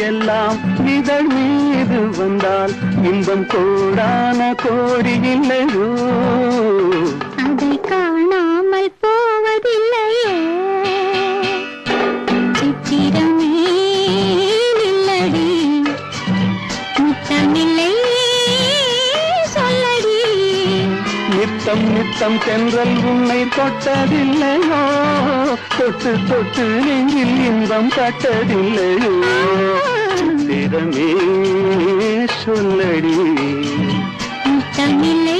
எல்லாம் இதழ் மீது வந்தால் இன்பம் கோடான கோடி இல்லையோ அதை காணாமல் போவதில்லையே சித்திரமே நில்லடி முத்தமில்லை சொல்லடி நித்தம் நித்தம் தென்றல் உன்னை தொட்டதில்லையோ தொட்டு தொட்டு நெஞ்சில் இன்பம் பட்டதில்லையோ சித்திரமே சொல்லடி முத்தமில்லை